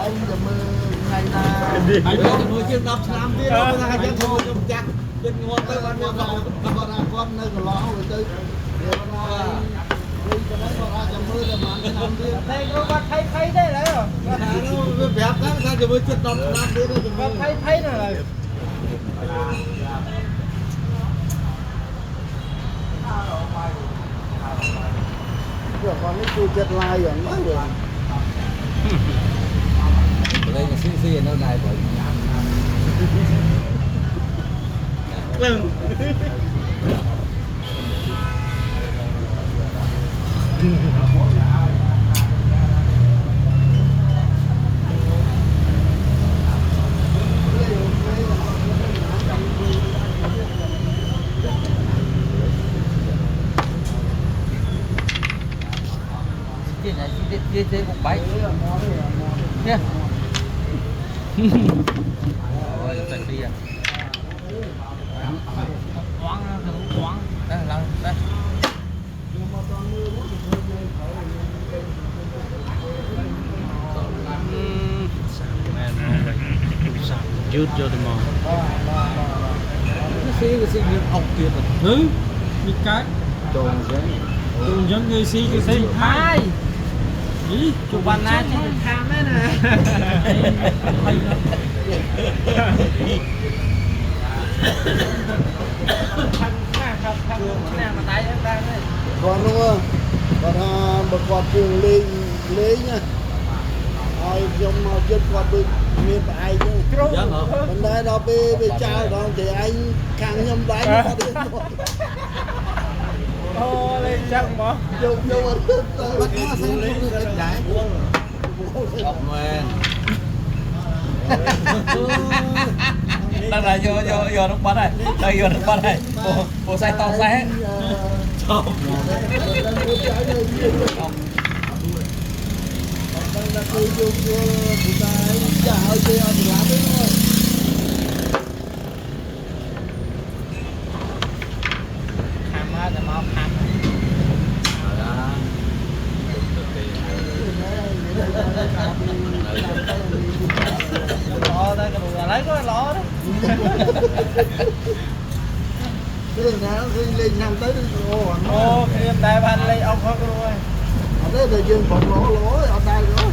anh giờ mơ ngày là anh có nuôi chiếc đập làm biết đâu là dân thôi trong chắc dân ngon tới ban đêm vào con nơi còn lo rồi tới đi cái đấy vào ra mơ là mà cái năm đi đây có bắt thấy đấy đấy rồi nó đẹp lắm sao giờ mới chiếc đập làm biết đâu bắt thấy này rồi giờ con cái cua chết lai rồi mới được đây là xí nó này bởi vâng chia một bánh nha rồi thành đi à quăng đây là đây chút cho tụi mò cái xí như ông kia rồi như cái trồn giống người xí cái xí hai ý chụp bàn na chứ tham đấy nè còn đúng không còn một quạt trường lấy nha ai trong chết quạt bị miền ai chứ bên đây đó bị trao đó thì anh càng nhâm đánh qua đi ô lên chắc mà dùng bắt nó sang cái giải ông man đang là vô nước bắn này đây vô nước bắn này bộ say to xe lấy có ló đó cái nào lên năm tới ô khi em đại ban lấy ông không luôn ở đây là dương phòng lỗ ở đây rồi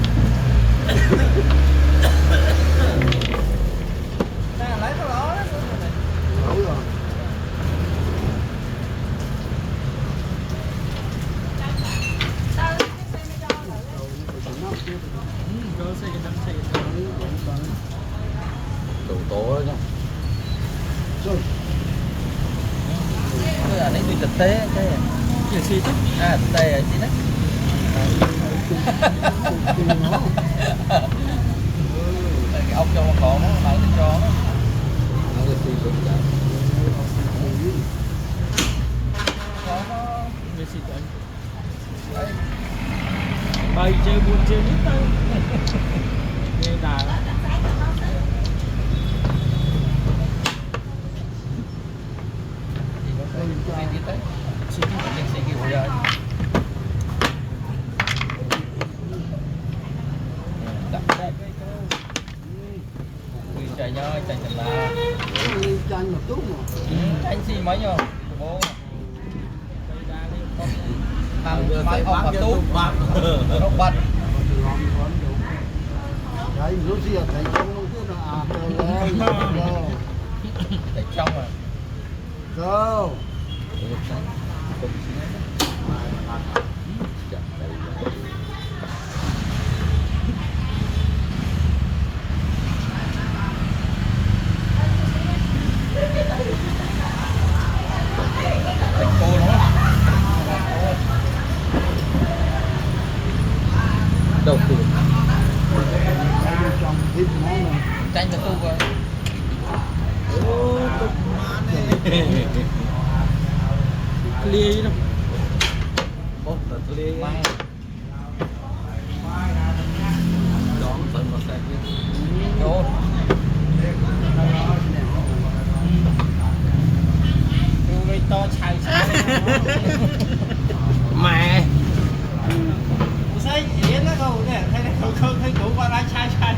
lấy có ló đó đúng rồi đủ tố đó cái là đến thực tế cái gì chứ thực tế là gì đấy cái ông cho con cỏ nó lại cho nó được gì cũng vậy bày chơi buồn chơi nhất đâu nghe đà chạy nhau chạy chạy là chanh một chút mà anh xì mấy nhờ bố mai ông mà tú nó bật đấy lúc gì thấy trong lúc trước là để trong à go đầu từ trong thịt món này tranh cho tôi rồi tục má này lia đâu một tờ lia đón tận một xe kia chỗ người to chạy mẹ sao vậy nó không nè thấy không thấy chủ qua ra chạy chạy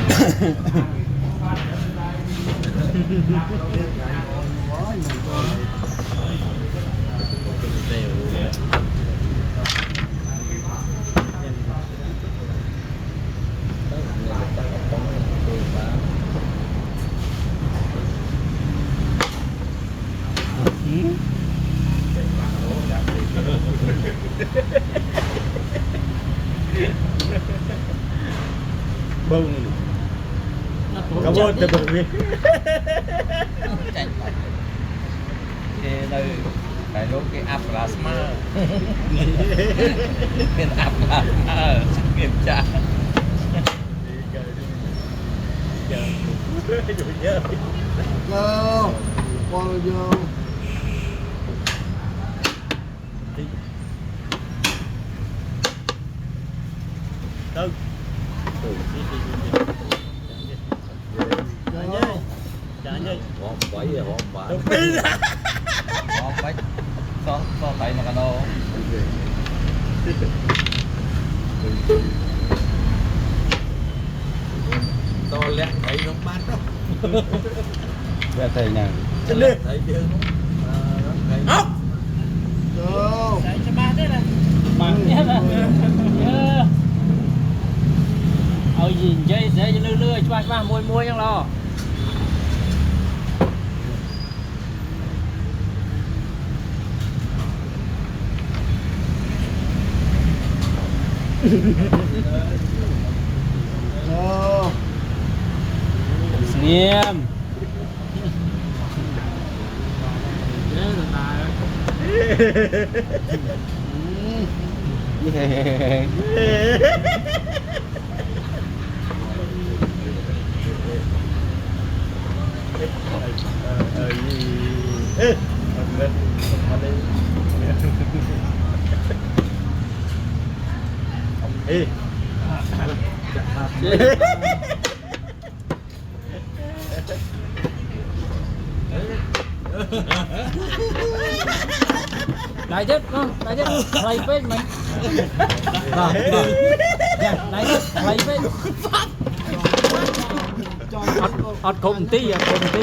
bông cảm ơn từ bừng đi cái đây phải lúc cái app plasma cái app plasma kiểm tra Go. Con vô. đâu họ phải so tay mà cái đâu to lẹ thấy nó bán đó về thầy nào thấy chưa Go. Đấy cho ba thế này. bằng gì chơi dễ lưa lưa cho ba môi môi chẳng lo Go. nghiêm đại chất không đại chất lấy bên mình đại chất lấy bên ọt cùng tí à cùng tí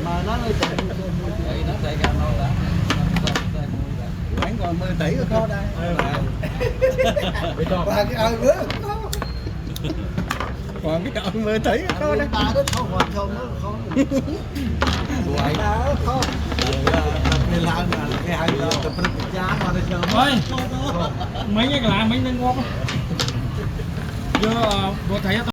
Mà nó lên chạy. nó chạy ra đâu đã Quán còn 10 tỷ của con đây. Và cái ơi bữa. còn cái chọn 10 tỷ Thôi đây ta đó không hoàn không nó không. Vậy đó không. Nên là cái hai giờ tập trung giá mà nó chờ. ơi mấy cái lạ mấy nên ngon vô bộ thầy